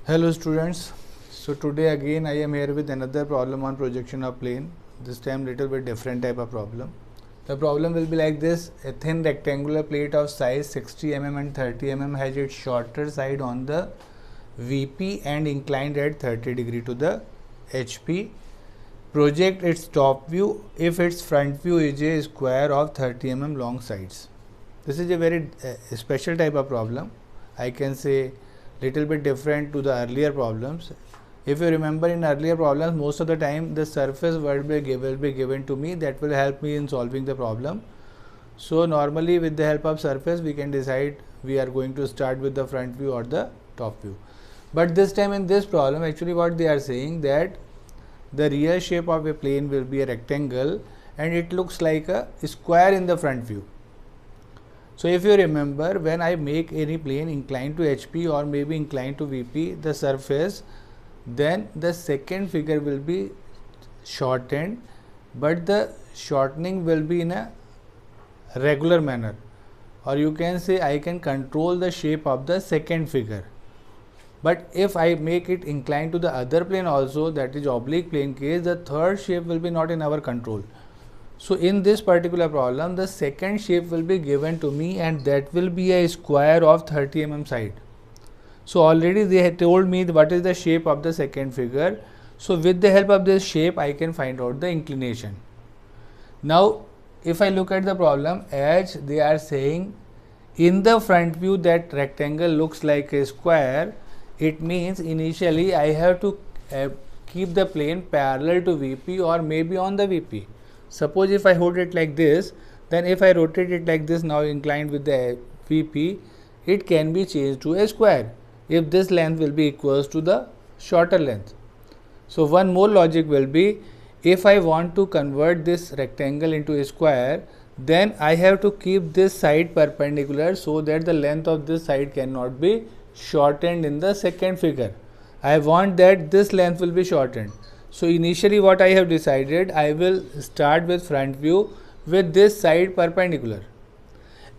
Hello students, so today again I am here with another problem on projection of plane. This time little bit different type of problem. The problem will be like this: a thin rectangular plate of size 60 mm and 30 mm has its shorter side on the VP and inclined at 30° to the HP. Project its top view if its front view is a square of 30 mm long sides. This is a very special type of problem. I can say little bit different to the earlier problems. If you remember, in earlier problems most of the time the surface will be given to me, that will help me in solving the problem. So normally with the help of surface we can decide we are going to start with the front view or the top view. But this time in this problem actually what they are saying, that the real shape of a plane will be a rectangle and it looks like a square in the front view. So if you remember, when I make any plane inclined to HP or maybe inclined to VP, the surface, then the second figure will be shortened, but the shortening will be in a regular manner, or you can say I can control the shape of the second figure. But if I make it inclined to the other plane also, that is oblique plane case, the third shape will be not in our control. So in this particular problem, the second shape will be given to me and that will be a square of 30 mm side. So already they had told me what is the shape of the second figure. So with the help of this shape I can find out the inclination. Now if I look at the problem, as they are saying in the front view that rectangle looks like a square, it means initially I have to keep the plane parallel to VP or maybe on the VP. Suppose if I hold it like this, then if I rotate it like this, now inclined with the VP, it can be changed to a square if this length will be equals to the shorter length. So one more logic will be, if I want to convert this rectangle into a square, then I have to keep this side perpendicular so that the length of this side cannot be shortened in the second figure. I want that this length will be shortened. So initially what I have decided, I will start with front view with this side perpendicular.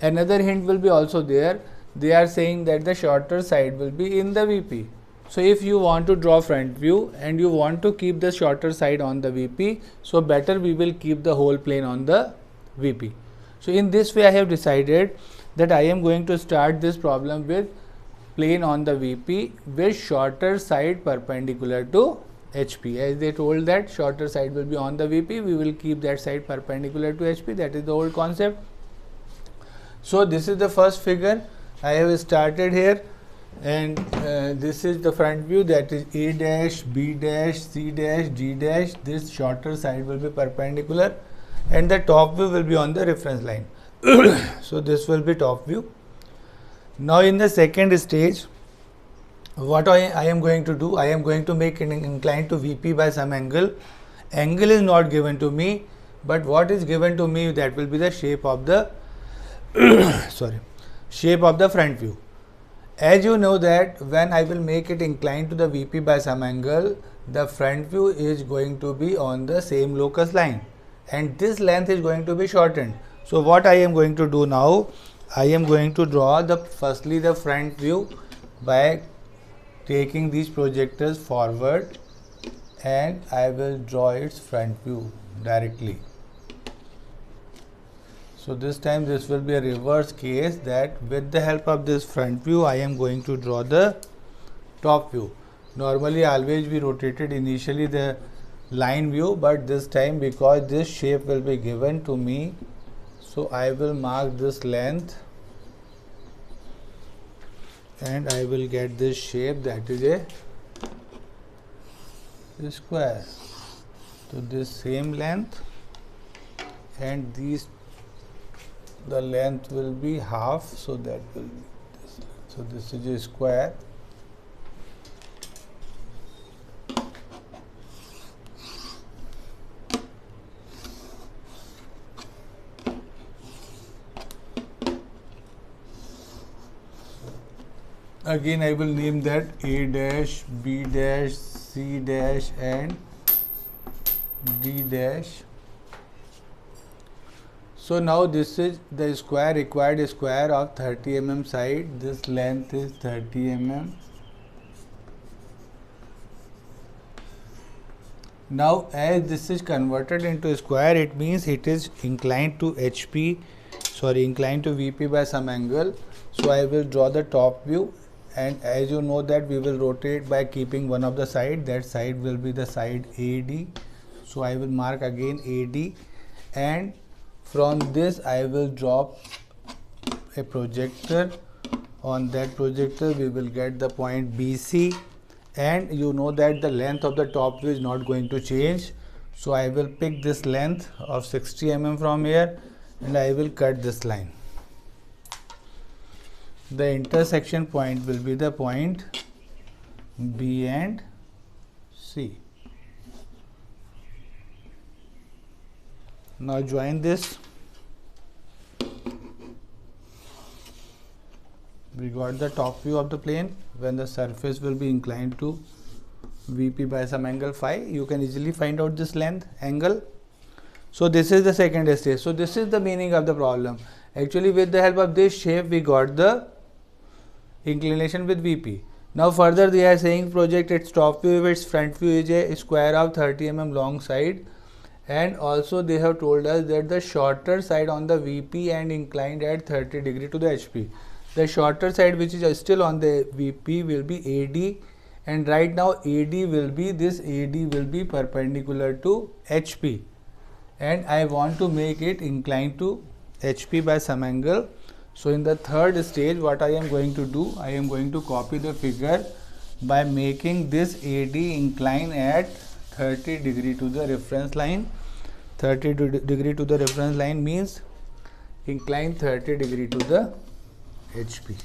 Another hint will be also there. They are saying that the shorter side will be in the VP. So if you want to draw front view and you want to keep the shorter side on the VP, so better we will keep the whole plane on the VP. So in this way I have decided that I am going to start this problem with plane on the VP with shorter side perpendicular to HP. As they told that shorter side will be on the VP, we will keep that side perpendicular to HP. That is the old concept. So this is the first figure I have started here, and this is the front view, that is A dash, B dash, C dash, D dash. This shorter side will be perpendicular and the top view will be on the reference line. So this will be top view. Now in the second stage, what I am going to do, I am going to make it inclined to VP by some angle. Angle is not given to me, but what is given to me, that will be the shape of the shape of the front view. As you know that when I will make it inclined to the VP by some angle, the front view is going to be on the same locus line and this length is going to be shortened. So what I am going to do now, I am going to draw firstly the front view by taking these projectors forward, and I will draw its front view directly. So this time this will be a reverse case, that with the help of this front view I am going to draw the top view. Normally always we rotated initially the line view, but this time because this shape will be given to me, so I will mark this length and I will get this shape, that is a square. So this same length and these, the length will be half, so that will be this length. So this is a square. Again I will name that A dash, B dash, C dash and D dash. So now this is the square, required square of 30 mm side. This length is 30 mm Now as this is converted into a square, it means it is inclined to inclined to VP by some angle. So I will draw the top view, and as you know that we will rotate by keeping one of the side, that side will be the side AD. So I will mark again AD, and from this I will drop a projector. On that projector we will get the point BC, and you know that the length of the top view is not going to change. So I will pick this length of 60 mm from here, and I will cut this line. The intersection point will be the point B and C. Now join this. We got the top view of the plane when the surface will be inclined to VP by some angle phi. You can easily find out this length angle. So this is the second stage. So this is the meaning of the problem. Actually, with the help of this shape, we got the inclination with VP. Now further they are saying project its top view if its front view is a square of 30 mm long side, and also they have told us that the shorter side on the VP and inclined at 30 degree to the HP. The shorter side which is still on the VP will be AD, and right now AD will be perpendicular to HP, and I want to make it inclined to HP by some angle. So in the third stage what I am going to do, I am going to copy the figure by making this AD incline at 30 degree to the reference line. 30 degree to the reference line means incline 30 degree to the HP.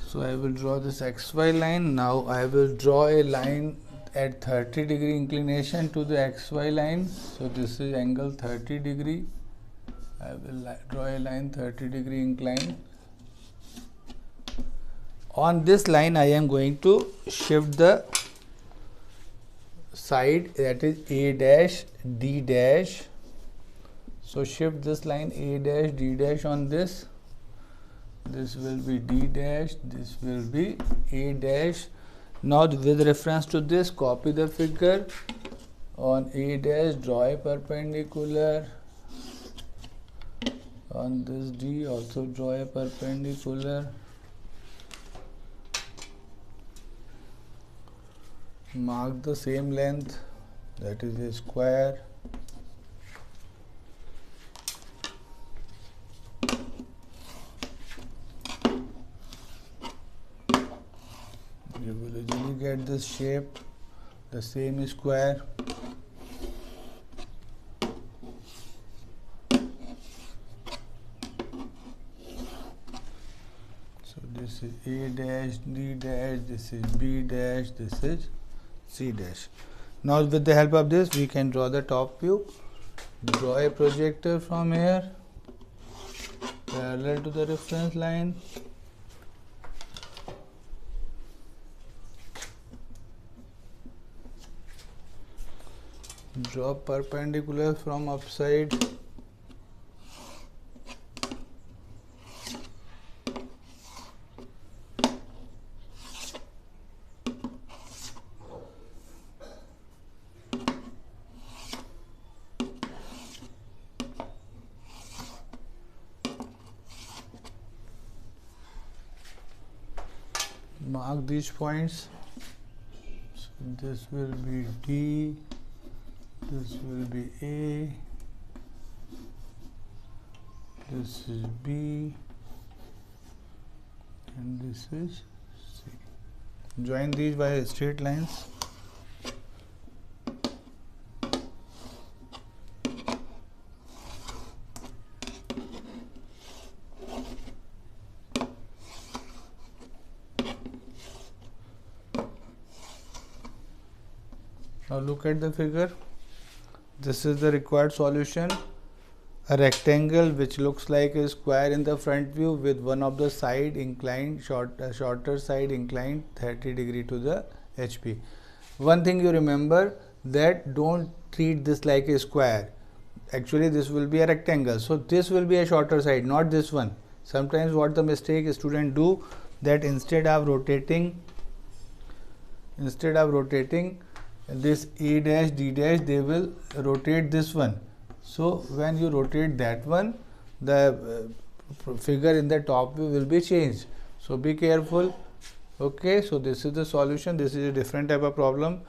So I will draw this XY line. Now I will draw a line at 30 degree inclination to the XY line. So this is angle 30 degree. I will draw a line 30 degree incline. On this line I am going to shift the side, that is A dash D dash. So shift this line A dash D dash on this. This will be D dash, this will be A dash. Now with reference to this, copy the figure. On A dash draw a perpendicular. On this D also draw a perpendicular. Mark the same length, that is a square. You will easily get this shape, the same square. So this is A dash, D dash, this is B dash, this is C dash. Now with the help of this we can draw the top view. Draw a projector from here parallel to the reference line. Draw perpendicular from upside. Mark these points. So this will be D, this will be A, this is B, and this is C. Join these by straight lines. Now look at the figure. This is the required solution. A rectangle which looks like a square in the front view with one of the side inclined, shorter side inclined 30 degree to the HP. One thing you remember, that don't treat this like a square. Actually this will be a rectangle. So this will be a shorter side, not this one. Sometimes what the mistake students do, that instead of rotating this A dash D dash, they will rotate this one. So when you rotate that one, the figure in the top view will be changed. So be careful. Okay, so this is the solution. This is a different type of problem.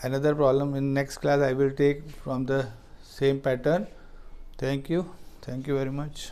Another problem in next class I will take from the same pattern. Thank you very much.